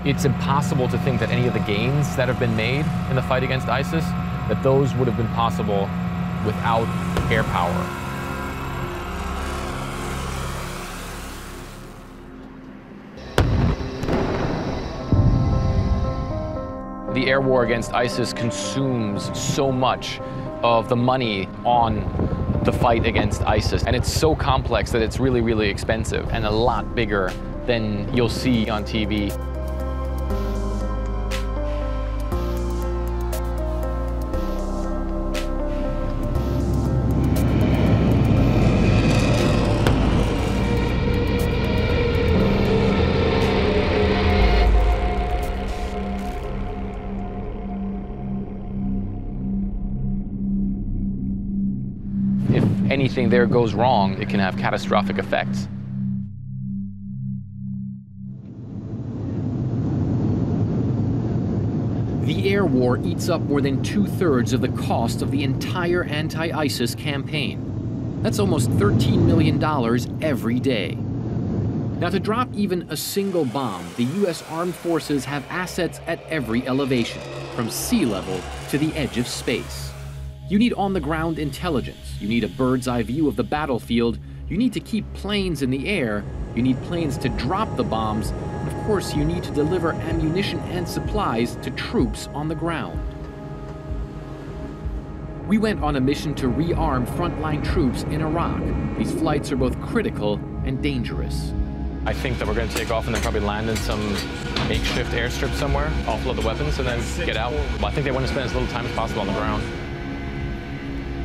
It's impossible to think that any of the gains that have been made in the fight against ISIS, that those would have been possible without air power. The air war against ISIS consumes so much of the money on the fight against ISIS. And it's so complex that it's really, really expensive and a lot bigger than you'll see on TV. If anything there goes wrong, it can have catastrophic effects. The air war eats up more than 2/3 of the cost of the entire anti-ISIS campaign. That's almost $13 million every day. Now, to drop even a single bomb, the U.S. Armed Forces have assets at every elevation, from sea level to the edge of space. You need on-the-ground intelligence. You need a bird's-eye view of the battlefield. You need to keep planes in the air. You need planes to drop the bombs. And of course, you need to deliver ammunition and supplies to troops on the ground. We went on a mission to rearm frontline troops in Iraq. These flights are both critical and dangerous. I think that we're going to take off and then probably land in some makeshift airstrip somewhere, offload the weapons, and then get out. I think they want to spend as little time as possible on the ground.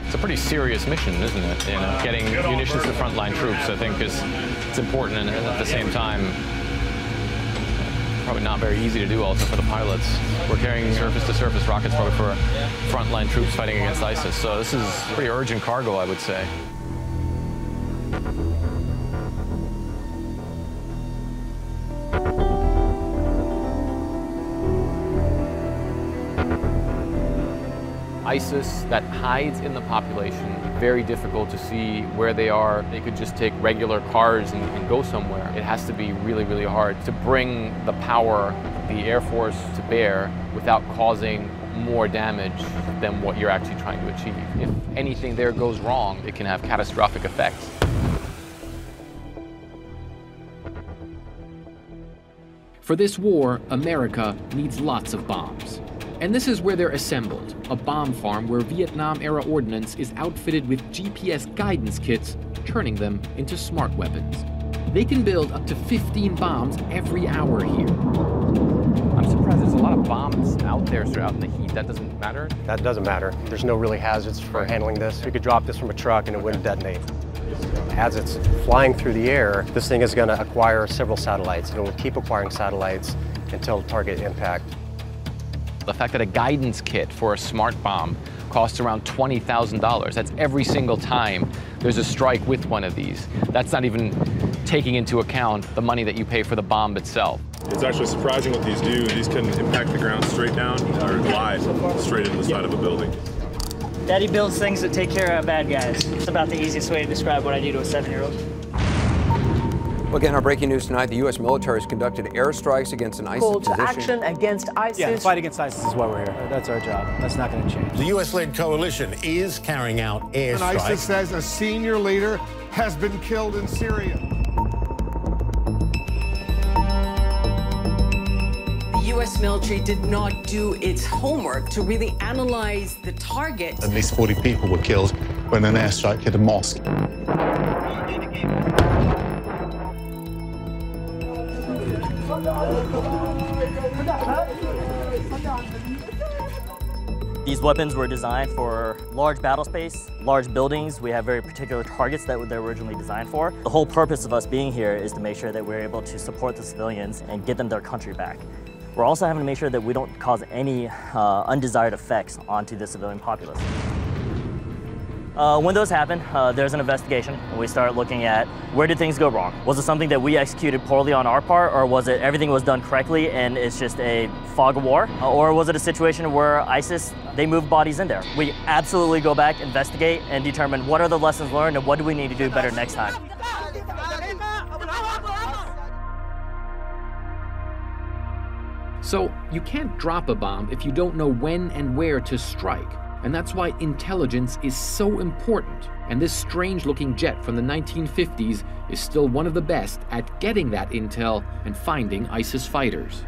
It's a pretty serious mission, isn't it? You know, getting munitions to frontline troops, I think, it's important, and at the same time, probably not very easy to do also for the pilots. We're carrying surface-to-surface rockets probably for frontline troops fighting against ISIS, so this is pretty urgent cargo, I would say. ISIS that hides in the population, very difficult to see where they are. They could just take regular cars and go somewhere. It has to be really, really hard to bring the power of the Air Force to bear without causing more damage than what you're actually trying to achieve. If anything there goes wrong, it can have catastrophic effects. For this war, America needs lots of bombs. And this is where they're assembled, a bomb farm where Vietnam-era ordnance is outfitted with GPS guidance kits, turning them into smart weapons. They can build up to 15 bombs every hour here. I'm surprised there's a lot of bombs out there, so out in the heat. That doesn't matter? That doesn't matter. There's no really hazards for handling this. You could drop this from a truck and it wouldn't detonate. As it's flying through the air, this thing is going to acquire several satellites, and it will keep acquiring satellites until target impact. The fact that a guidance kit for a smart bomb costs around $20,000. That's every single time there's a strike with one of these. That's not even taking into account the money that you pay for the bomb itself. It's actually surprising what these do. These can impact the ground straight down or glide straight into the side of a building. Daddy builds things that take care of bad guys. It's about the easiest way to describe what I do to a 7-year-old. Well, again, our breaking news tonight, the U.S. military has conducted airstrikes against an ISIS Call to position. action against ISIS. Yeah, the fight against ISIS is why we're here. That's our job. That's not going to change. The U.S.-led coalition is carrying out airstrikes. And ISIS says a senior leader has been killed in Syria. The U.S. military did not do its homework to really analyze the target. At least 40 people were killed when an airstrike hit a mosque. These weapons were designed for large battle space, large buildings. We have very particular targets that they were originally designed for. The whole purpose of us being here is to make sure that we're able to support the civilians and get them their country back. We're also having to make sure that we don't cause any undesired effects onto the civilian populace. When those happen, there's an investigation, and we start looking at where did things go wrong? Was it something that we executed poorly on our part, or was it everything was done correctly and it's just a fog of war? Or was it a situation where ISIS, they moved bodies in there? We absolutely go back, investigate, and determine what are the lessons learned and what do we need to do better next time. So you can't drop a bomb if you don't know when and where to strike. And that's why intelligence is so important. And this strange-looking jet from the 1950s is still one of the best at getting that intel and finding ISIS fighters.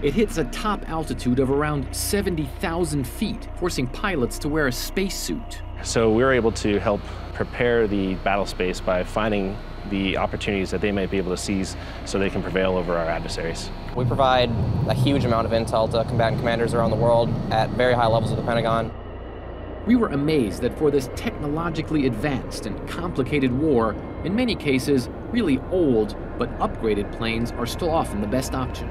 It hits a top altitude of around 70,000 feet, forcing pilots to wear a spacesuit. So we were able to help prepare the battle space by finding the opportunities that they might be able to seize so they can prevail over our adversaries. We provide a huge amount of intel to combatant commanders around the world at very high levels of the Pentagon. We were amazed that for this technologically advanced and complicated war, in many cases, really old but upgraded planes are still often the best option.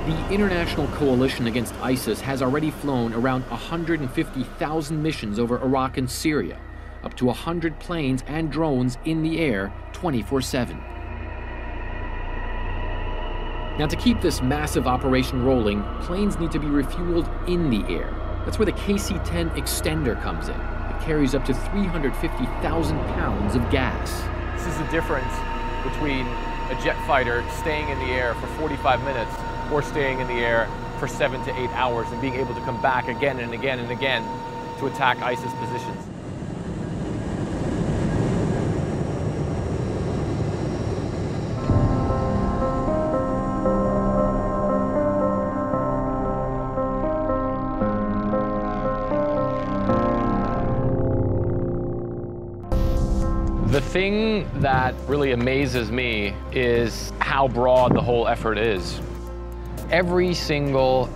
The International Coalition Against ISIS has already flown around 150,000 missions over Iraq and Syria, up to 100 planes and drones in the air 24/7. Now, to keep this massive operation rolling, planes need to be refueled in the air. That's where the KC-10 extender comes in. It carries up to 350,000 pounds of gas. This is the difference between a jet fighter staying in the air for 45 minutes or staying in the air for 7 to 8 hours and being able to come back again and again and again to attack ISIS positions. The thing that really amazes me is how broad the whole effort is. Every single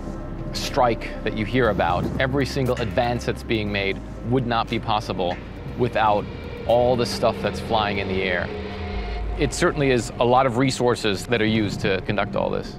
strike that you hear about, every single advance that's being made would not be possible without all the stuff that's flying in the air. It certainly is a lot of resources that are used to conduct all this.